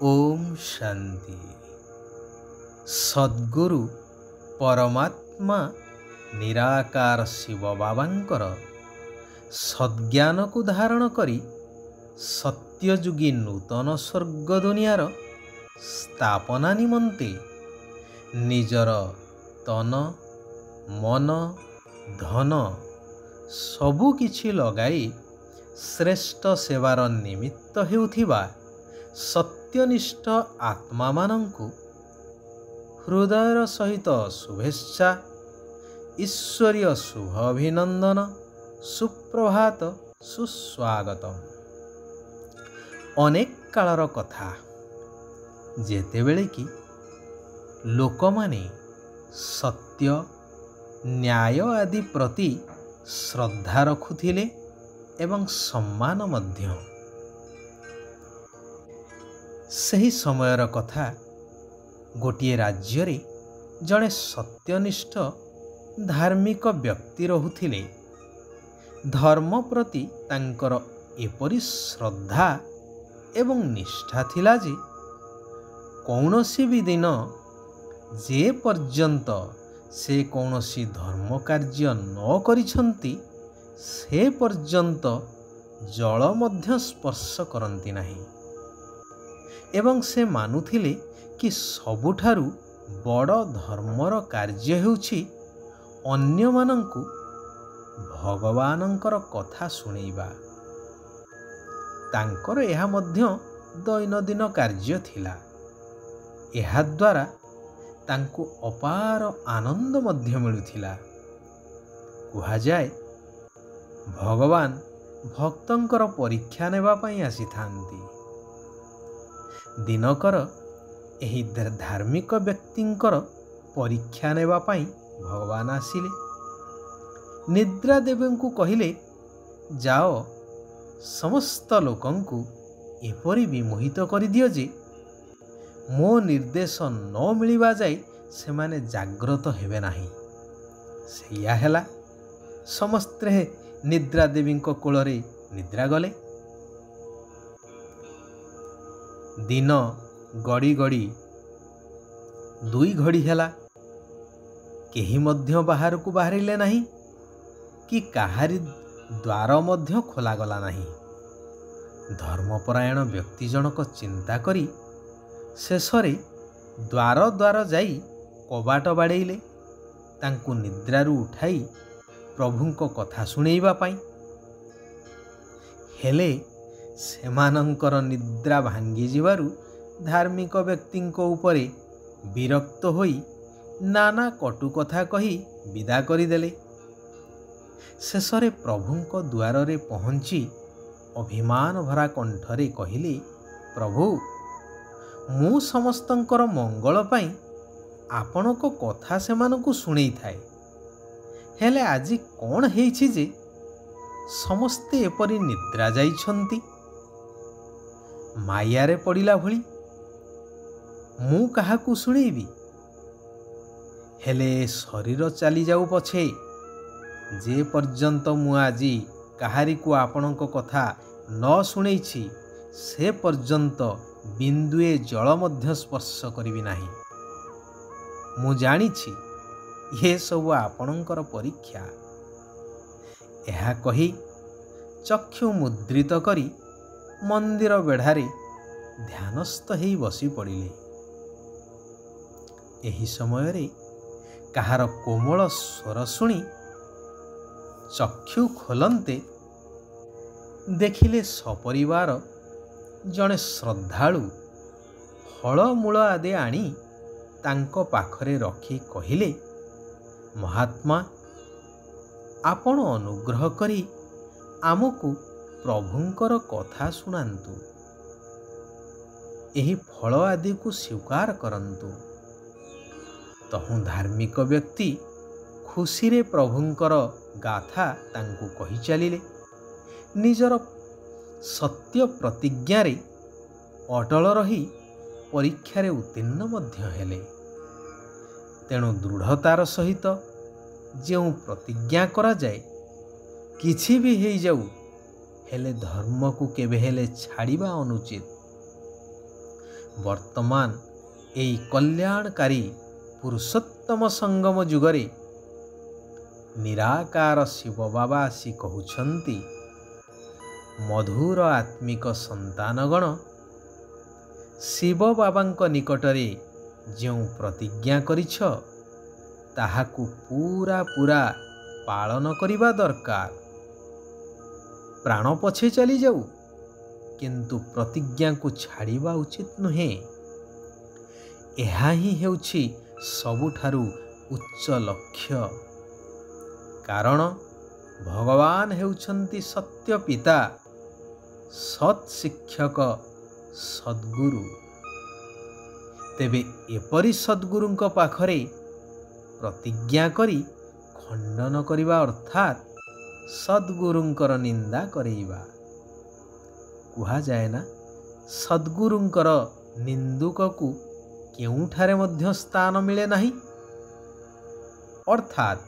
ओम शांति। सद्गुरु परमात्मा निराकार शिव बाबांकर सद्ज्ञान को धारण करी सत्ययुगी नूतन स्वर्ग दुनियार स्थापना निमंते निजर तन मन धन सबु किछि लगाई श्रेष्ठ सेवार निमित्त हेउथिबा सत्यनिष्ठ आत्मा मानंकु हृदयर सहित शुभेच्छा ईश्वरीय शुभ अभिनंदन सुप्रभात सुस्वागतम। अनेक कालर कथा जेतेबेले कि लोक माने सत्य न्याय आदि प्रति श्रद्धा रखुथिले एवं सम्मान मध्य। सही समयर कथा गोटिए राज्य रे जड़े सत्यनिष्ठ धार्मिक व्यक्ति रहुथिले। धर्म प्रति तांकर एपरि श्रद्धा एवं निष्ठा थिला जे कौनसी भी दिन जे पर्यंत से कौनसी धर्म कार्य न करिछंती से पर्यंत जल मध्य स्पर्श करंती नहीं एवं से मानुथिले कि सबुठारु बड़ धर्मर कार्य हेउछि अन्य मानंकु भगवानंकर कथा सुनेइबा। तांकर एहा मध्य दैनंदिन कार्य थिला। एहा द्वारा तांकु अपार आनंद मध्य मिलुथिला। कुहा जाए भगवान भक्तंकर परीक्षा नेबा पई आसीथांती। दिनकर एही धार्मिक व्यक्तिंकर परीक्षा नेबा पई भगवान आसिले। निद्रा देवींकु कहिले जाओ समस्त लोकंकु एपरि विमोहित करि दियो जे मो निर्देश न मिलिबा जाय सेमाने जाग्रत हेबे नाही। सेया हेला समस्ते निद्रा देवींको कोलरे निद्रा गले। दिन गड़ी गड़ी 2 घड़ी हेला। केही मध्य बाहर को बाहरिले नहीं कि काहारी द्वार मध्य खोला गला नहीं। धर्मपरायण व्यक्ति जनक चिंता करी शेषरे द्वार द्वार जाई कबाट बाड़ेइले तांकु निद्रारू उठाई प्रभुंको कथा सुनेइबा पाई। हेले सेमानंकर निद्रा भांगी जिवारु धार्मिक व्यक्तिंको उपरे विरक्त होई नाना कटु कथा कही विदा करिदेले। शेषरे प्रभुंको द्वारे पहुंची अभिमान भरा कंठरे कहिले, प्रभु मु समस्तंकर मंगल पाई आपनको कथा सेमानकु सुनेई थाए। हेले आजी कोन हेइछि जे समस्ते एपरि निद्रा जाइछंती। मायारे पड़िला भली मु काहाकु सुनेइबी। हेले शरीर चली जाऊ पछे जे पर्यंत मु आजी काहारी को आपणको कथा न सुनेइछि से पर्यंत बिंदुए जल मध्य स्पर्श करिबी नाही। मु जानिछि ये सब आपणकर परीक्षा। एहा कही चक्षु मुद्रित करी मंदिर बेढ़ारे ध्यानस्थ हेई बसी पड़िले। एही समय रे काहार कोमल स्वर सुनी चक्षु खोलंते देखिले सपरिवार जड़े श्रद्धालु फलमूल आदि आनी तांको पाखरे रखी कहिले, महात्मा आपण अनुग्रह करी आमको प्रभुंकर कथा सुनांतु। एही फल आदि को स्वीकार करंतु। तहु धार्मिक व्यक्ति खुशी रे प्रभुंकर गाथा तांकु कही चलिले। निजर सत्य प्रतिज्ञा रे अटल रही परीक्षा रे उत्तीर्ण मध्य हेले। तेणु दृढ़तार सहित जेउ प्रतिज्ञा करा जाए किछि भी हेई जाऊ हेले धर्म को केबे हेले छाड़िबा अनुचित। ବର୍ତ୍ତମାନ ଏହି କଲ୍ୟାଣକାରୀ ପୁରୁଷୋତ୍ତମ ସଙ୍ଗମ ଯୁଗରେ ନିରାକାର ଶିବ ବାବା ଆସି କହୁଛନ୍ତି, ମଧୁର ଆତ୍ମିକ ସନ୍ତାନଗଣ, ଶିବ ବାବାଙ୍କ ନିକଟରେ ଯେଉଁ ପ୍ରତିଜ୍ଞା କରିଛ ତାହାକୁ ପୁରା ପାଳନ କରିବା ଦରକାର। ପ୍ରାଣ ପଛେ ଚାଲିଯାଉ, କିନ୍ତୁ ପ୍ରତିଜ୍ଞାକୁ ଛାଡ଼ିବା ଉଚିତ ନୁହେଁ। ଏହା ହିଁ ହେଉଛି ସବୁଠାରୁ ଉଚ୍ଚ ଲକ୍ଷ୍ୟ। କାରଣ ଭଗବାନ ହେଉଛନ୍ତି ସତ୍ୟ ପିତା, ସତ୍ ଶିକ୍ଷକ, ସଦ୍ଗୁରୁ। ତେବେ ଏପରି ସଦ୍ଗୁରୁଙ୍କ ପାଖରେ ପ୍ରତିଜ୍ଞା କରି ଖଣ୍ଡନ କରିବା ଅର୍ଥାତ୍ ସଦ୍ଗୁରୁଙ୍କର ନିନ୍ଦା କରେଇବା। କୁହାଯାଏ ନା, ସଦ୍ଗୁରୁଙ୍କର ନିନ୍ଦୁକକୁ କେଉଁଠାରେ ମଧ୍ୟ ସ୍ଥାନ ମିଳେ ନାହିଁ। ଅର୍ଥାତ୍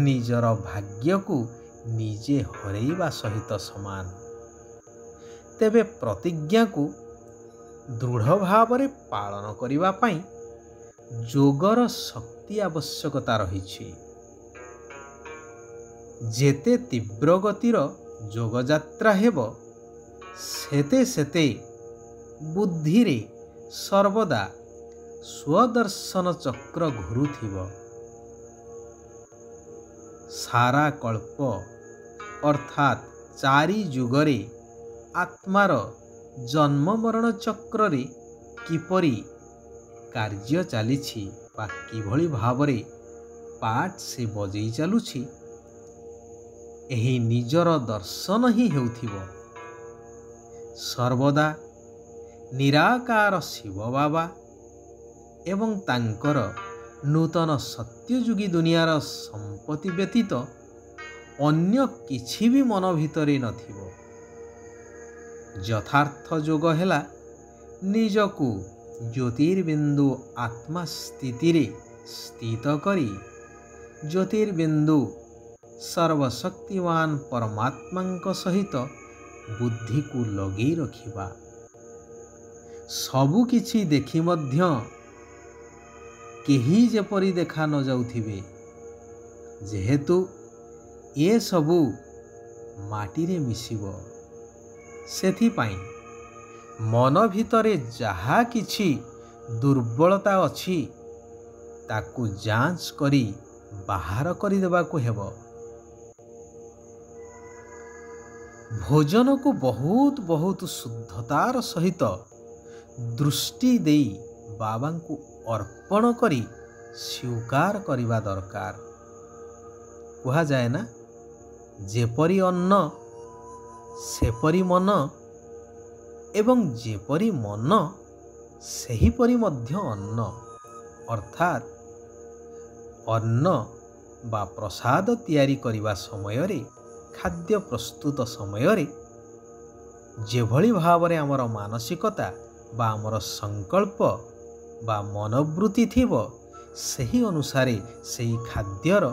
ନିଜର ଭାଗ୍ୟକୁ ନିଜେ ହରେଇବା ସହିତ ସମାନ। ତେବେ ପ୍ରତିଜ୍ଞାକୁ ଦୃଢ଼ ଭାବରେ ପାଳନ କରିବା ପାଇଁ ଯୋଗର ଶକ୍ତି ଆବଶ୍ୟକତା ରହିଛି। ଯେତେ ତୀବ୍ର ଗତିର ଯୋଗଯାତ୍ରା ହେବ, ସେତେ ବୁଦ୍ଧିରେ ସର୍ବଦା ସ୍ୱଦର୍ଶନ ଚକ୍ର ଘୁରୁଥିବ। ସାରା କଳ୍ପ ଅର୍ଥାତ୍ 4 ଯୁଗରେ ଆତ୍ମାର ଜନ୍ମ ମରଣ ଚକ୍ରରେ କିପରି କାର୍ଯ୍ୟ ଚାଲିଛି ବା କିଭଳି ଭାବରେ ପାର୍ଟ ସେ ବଜେଇ ଚାଲୁଛି, ଏହି ନିଜର ଦର୍ଶନ ହିଁ ହେଉଥିବ। ସର୍ବଦା ନିରାକାର ଶିବ ବାବା ଏବଂ ତାଙ୍କର ନୂତନ ସତ୍ୟଯୁଗୀ ଦୁନିଆର ସମ୍ପତ୍ତି ବ୍ୟତୀତ ଅନ୍ୟ କିଛି ବି ମନ ଭିତରେ ନଥିବ। ଯଥାର୍ଥ ଯୋଗ ହେଲା ନିଜକୁ ଜ୍ୟୋତିର୍ବିନ୍ଦୁ ଆତ୍ମା ସ୍ଥିତିରେ ସ୍ଥିତ କରି ଜ୍ୟୋତିର୍ବିନ୍ଦୁ ସର୍ବଶକ୍ତିମାନ ପରମାତ୍ମାଙ୍କ ସହିତ ବୁଦ୍ଧିକୁ ଲଗେଇ ରଖିବା। ସବୁ କିଛି ଦେଖି ମଧ୍ୟ କେହି ଯେପରି ଦେଖା ନ ଯାଉଥିବେ, ଯେହେତୁ ଏସବୁ ମାଟିରେ ମିଶିବ। ସେଥିପାଇଁ ମନ ଭିତରେ ଯାହା କିଛି ଦୁର୍ବଳତା ଅଛି ତାକୁ ଯାଞ୍ଚ କରି ବାହାର କରିଦେବାକୁ ହେବ। ଭୋଜନକୁ ବହୁତ ଶୁଦ୍ଧତାର ସହିତ ଦୃଷ୍ଟି ଦେଇ ବାବାଙ୍କୁ ଅର୍ପଣ କରି ସ୍ୱୀକାର କରିବା ଦରକାର। କୁହାଯାଏ ନା, ଯେପରି ଅନ୍ନ ସେପରି ମନ ଏବଂ ଯେପରି ମନ ସେହିପରି ମଧ୍ୟ ଅନ୍ନ। ଅର୍ଥାତ୍ ଅନ୍ନ ବା ପ୍ରସାଦ ତିଆରି କରିବା ସମୟରେ, ଖାଦ୍ୟ ପ୍ରସ୍ତୁତ ସମୟରେ ଯେଭଳି ଭାବରେ ଆମର ମାନସିକତା ବା ଆମର ସଂକଳ୍ପ ବା ମନୋବୃତ୍ତି ଥିବ, ସେହି ଅନୁସାରେ ସେହି ଖାଦ୍ୟର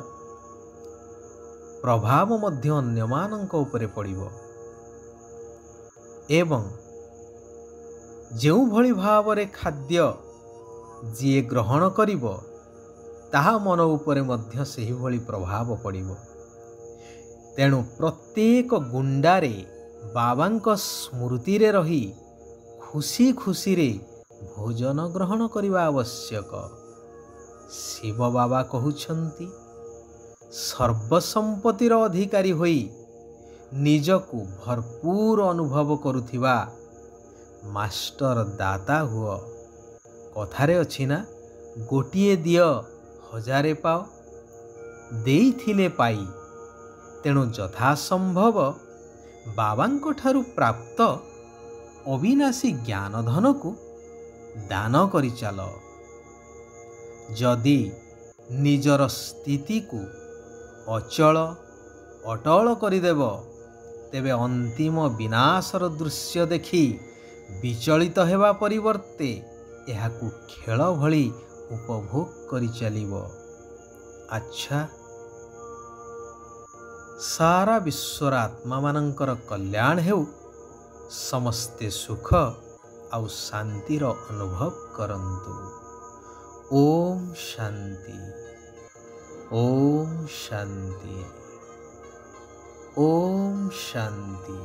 ପ୍ରଭାବ ମଧ୍ୟ ଅନ୍ୟମାନଙ୍କ ଉପରେ ପଡ଼ିବ। ଏବଂ ଯେଉଁଭଳି ଭାବରେ ଖାଦ୍ୟ ଯିଏ ଗ୍ରହଣ କରିବ, ତାହା ମନ ଉପରେ ମଧ୍ୟ ସେହିଭଳି ପ୍ରଭାବ ପଡ଼ିବ। ତେଣୁ ପ୍ରତ୍ୟେକ ଗୁଣ୍ଡାରେ ବାବାଙ୍କ ସ୍ମୃତିରେ ରହି ଖୁସିରେ ଭୋଜନ ଗ୍ରହଣ କରିବା ଆବଶ୍ୟକ। ଶିବ ବାବା କହୁଛନ୍ତି, ସର୍ବସମ୍ପତ୍ତିର ଅଧିକାରୀ ହୋଇ ନିଜକୁ ଭରପୁର ଅନୁଭବ କରୁଥିବା ମାଷ୍ଟର ଦାତା ହୁଅ। କଥାରେ ଅଛି ନା, ଗୋଟିଏ ଦିଅ ହଜାରେ ପାଅ, ଦେଇଥିଲେ ପାଇ। ତେଣୁ ଯଥାସମ୍ଭବ ବାବାଙ୍କ ଠାରୁ ପ୍ରାପ୍ତ ଅବିନାଶୀ ଜ୍ଞାନ ଧନକୁ ଦାନ କରିଚାଲ। ଯଦି ନିଜର ସ୍ଥିତିକୁ ଅଟଳ କରିଦେବ, ତେବେ ଅନ୍ତିମ ବିନାଶର ଦୃଶ୍ୟ ଦେଖି ବିଚଳିତ ହେବା ପରିବର୍ତ୍ତେ ଏହାକୁ ଖେଳ ଭଳି ଉପଭୋଗ କରିଚାଲିବ। ଆଚ୍ଛା, ସାରା ବିଶ୍ୱର ଆତ୍ମାମାନଙ୍କର କଲ୍ୟାଣ ହେଉ, ସମସ୍ତେ ସୁଖ ଆଉ ଶାନ୍ତିର ଅନୁଭବ କରନ୍ତୁ। ଓମ୍ ଶାନ୍ତି, ଓମ୍ ଶାନ୍ତି, ଓମ୍ ଶାନ୍ତି।